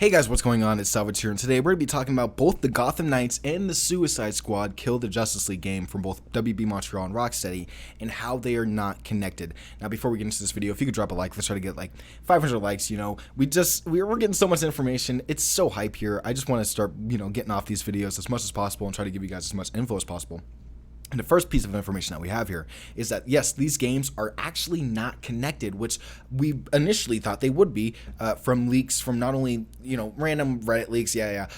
Hey guys, what's going on? It's Salvage here, and today we're going to be talking about both the Gotham Knights and the Suicide Squad Kill the Justice League game from both WB Montreal and Rocksteady, and how they are not connected. Now, before we get into this video, if you could drop a like, let's try to get like 500 likes. We're getting so much information. It's so hype here. I just want to start, getting off these videos as much as possible and try to give you guys as much info as possible. And the first piece of information that we have here is that, yes, these games are actually not connected, which we initially thought they would be from leaks from not only, random Reddit leaks,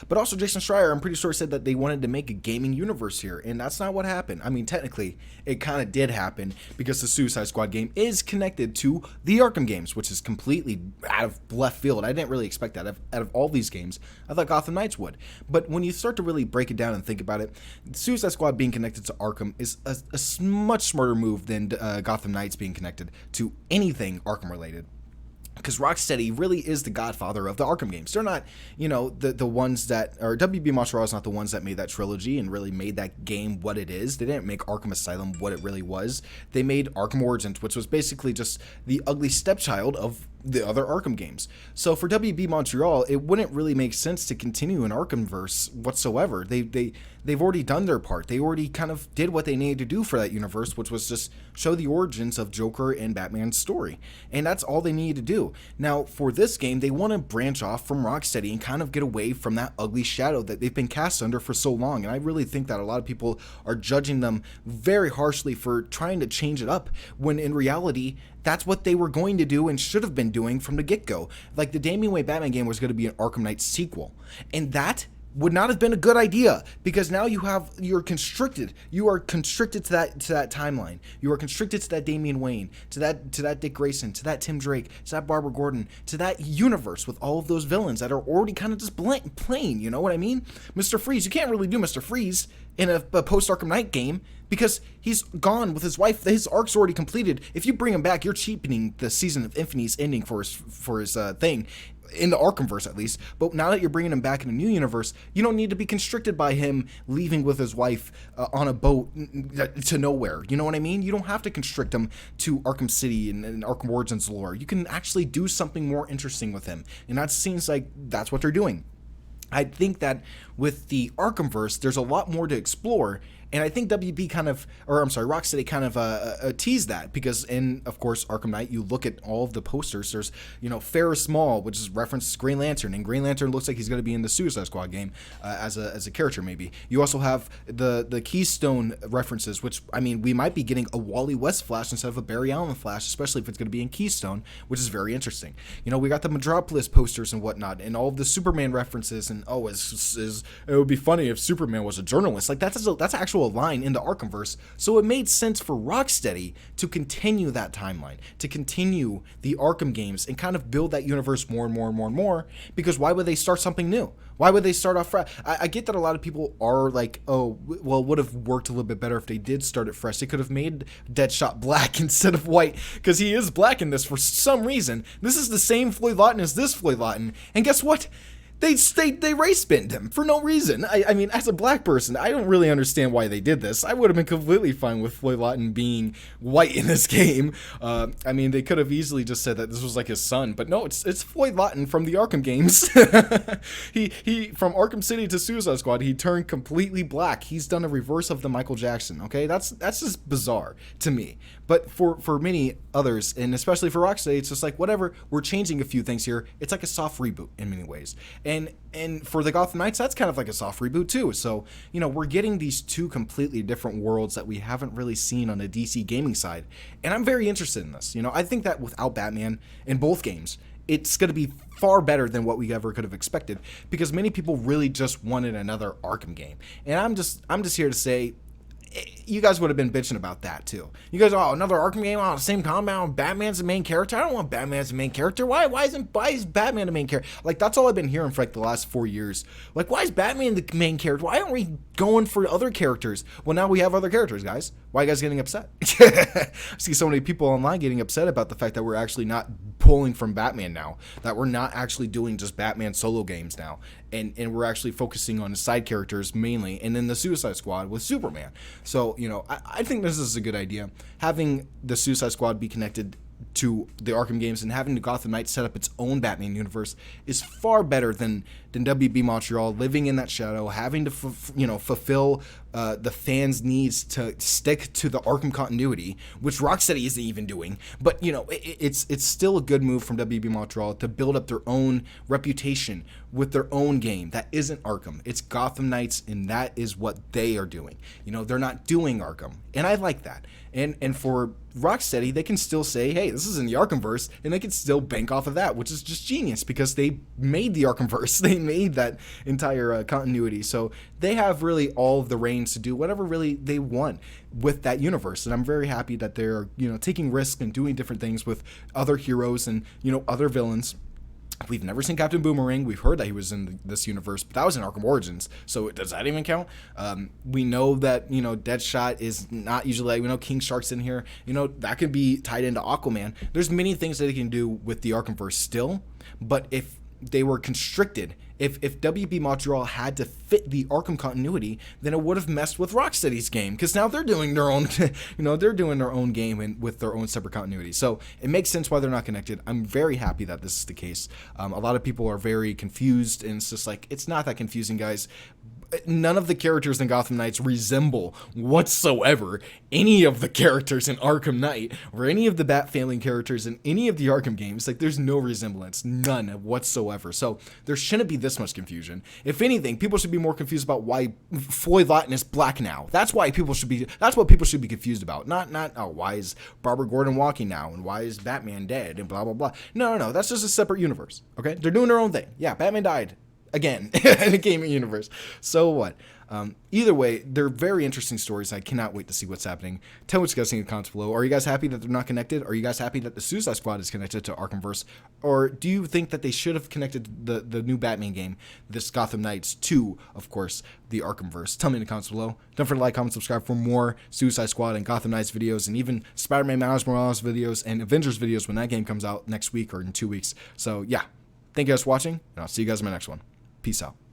but also Jason Schreier, I'm pretty sure, said that they wanted to make a gaming universe here, and that's not what happened. I mean, technically, it kind of did happen because the Suicide Squad game is connected to the Arkham games, which is completely out of left field. I didn't really expect that. Out of all these games, I thought Gotham Knights would. But when you start to really break it down and think about it, Suicide Squad being connected to Arkham is a much smarter move than Gotham Knights being connected to anything Arkham related. Because Rocksteady really is the godfather of the Arkham games. They're not, the ones that, or WB Montreal is not the ones that made that trilogy and really made that game what it is. They didn't make Arkham Asylum what it really was. They made Arkham Origins, which was basically just the ugly stepchild of the other Arkham games. So for WB Montreal, it wouldn't really make sense to continue an Arkhamverse whatsoever. They've already done their part. They already kind of did what they needed to do for that universe, which was just show the origins of Joker and Batman's story. And that's all they needed to do. Now, for this game, they want to branch off from Rocksteady and kind of get away from that ugly shadow that they've been cast under for so long. And I really think that a lot of people are judging them very harshly for trying to change it up, when in reality, that's what they were going to do and should have been doing from the get-go. Like, the Damian Wayne Batman game was going to be an Arkham Knight sequel, and that would not have been a good idea, because now you're constricted. You are constricted to that timeline. You are constricted to that Damian Wayne, to that Dick Grayson, to that Tim Drake, to that Barbara Gordon, to that universe with all of those villains that are already kind of just plain. You know what I mean? Mr. Freeze. You can't really do Mr. Freeze in a post Arkham Knight game, because he's gone with his wife. His arc's already completed. If you bring him back, you're cheapening the Season of Infamy's ending for his thing, in the Arkhamverse at least. But now that you're bringing him back in a new universe, you don't need to be constricted by him leaving with his wife on a boat to nowhere. You know what I mean? You don't have to constrict him to Arkham City and Arkham Origins lore. You can actually do something more interesting with him, and that seems like that's what they're doing. I think that with the Arkhamverse, there's a lot more to explore, and I think Rocksteady kind of teased that, because in, of course, Arkham Knight, you look at all of the posters, there's, Ferris Small, which is referenced Green Lantern, and Green Lantern looks like he's going to be in the Suicide Squad game as a character, maybe. You also have the Keystone references, which, I mean, we might be getting a Wally West Flash instead of a Barry Allen Flash, especially if it's going to be in Keystone, which is very interesting. We got the Metropolis posters and whatnot, and all of the Superman references, and it would be funny if Superman was a journalist. Like, that's actual line in the Arkhamverse, so it made sense for Rocksteady to continue that timeline, to continue the Arkham games and kind of build that universe more and more and more and more, because why would they start something new? Why would they start off fresh? I get that a lot of people are like, oh, well, it would have worked a little bit better if they did start it fresh. They could have made Deadshot black instead of white, because he is black in this for some reason. This is the same Floyd Lawton as this Floyd Lawton, and guess what? They race banned him for no reason. I mean, as a black person, I don't really understand why they did this. I would have been completely fine with Floyd Lawton being white in this game. I mean, they could have easily just said that this was like his son, but no, it's Floyd Lawton from the Arkham games. he from Arkham City to Suicide Squad, he turned completely black. He's done a reverse of the Michael Jackson. Okay, that's just bizarre to me. But for many others, and especially for Rocksteady, it's just like, whatever, we're changing a few things here. It's like a soft reboot in many ways. And for the Gotham Knights, that's kind of like a soft reboot too. So, we're getting these two completely different worlds that we haven't really seen on the DC gaming side. And I'm very interested in this. I think that without Batman in both games, it's going to be far better than what we ever could have expected, because many people really just wanted another Arkham game. And I'm just here to say, you guys would have been bitching about that too. You guys, another Arkham game on the same compound. Batman's the main character. I don't want Batman as the main character. Why is Batman the main character? Like, that's all I've been hearing for like the last 4 years. Like, why is Batman the main character? Why aren't we going for other characters? Well, now we have other characters, guys. Why are you guys getting upset? I see so many people online getting upset about the fact that we're actually not pulling from Batman now, that we're not actually doing just Batman solo games now, and we're actually focusing on the side characters mainly, and then the Suicide Squad with Superman. So, I think this is a good idea. Having the Suicide Squad be connected to the Arkham games, and having the Gotham Knights set up its own Batman universe is far better than WB Montreal living in that shadow, having to fulfill the fans' needs to stick to the Arkham continuity, which Rocksteady isn't even doing. But it's still a good move from WB Montreal to build up their own reputation with their own game that isn't Arkham. It's Gotham Knights, and that is what they are doing. They're not doing Arkham, and I like that. And for Rocksteady, they can still say, hey, this is in the Arkhamverse, and they can still bank off of that, which is just genius because they made the Arkhamverse. They made that entire continuity. So they have really all of the reins to do whatever really they want with that universe. And I'm very happy that they're, taking risks and doing different things with other heroes and, other villains. We've never seen Captain Boomerang. We've heard that he was in this universe, but that was in Arkham Origins. So does that even count? We know that, Deadshot is not usually, we know King Shark's in here. That could be tied into Aquaman. There's many things that they can do with the Arkhamverse still, but if they were constricted, if WB Montreal had to fit the Arkham continuity, then it would have messed with Rocksteady's game, because now they're doing their own, they're doing their own game and with their own separate continuity. So it makes sense why they're not connected. I'm very happy that this is the case. A lot of people are very confused, and it's just like, it's not that confusing, guys. None of the characters in Gotham Knights resemble whatsoever any of the characters in Arkham Knight or any of the Bat family characters in any of the Arkham games. Like, there's no resemblance, none whatsoever. So there shouldn't be this much confusion. If anything, people should be more confused about why Floyd Lawton is black now. That's what people should be confused about. Not why is Barbara Gordon walking now and why is Batman dead and blah blah blah. No, that's just a separate universe. Okay, they're doing their own thing. Yeah, Batman died again in the gaming universe. So what? Either way, they're very interesting stories. I cannot wait to see what's happening. Tell me what you guys think in the comments below. Are you guys happy that they're not connected? Are you guys happy that the Suicide Squad is connected to Arkhamverse? Or do you think that they should have connected the new Batman game, this Gotham Knights, to, of course, the Arkhamverse? Tell me in the comments below. Don't forget to like, comment, subscribe for more Suicide Squad and Gotham Knights videos, and even Spider-Man Miles Morales videos and Avengers videos when that game comes out next week or in 2 weeks. So yeah, thank you guys for watching, and I'll see you guys in my next one. Peace out.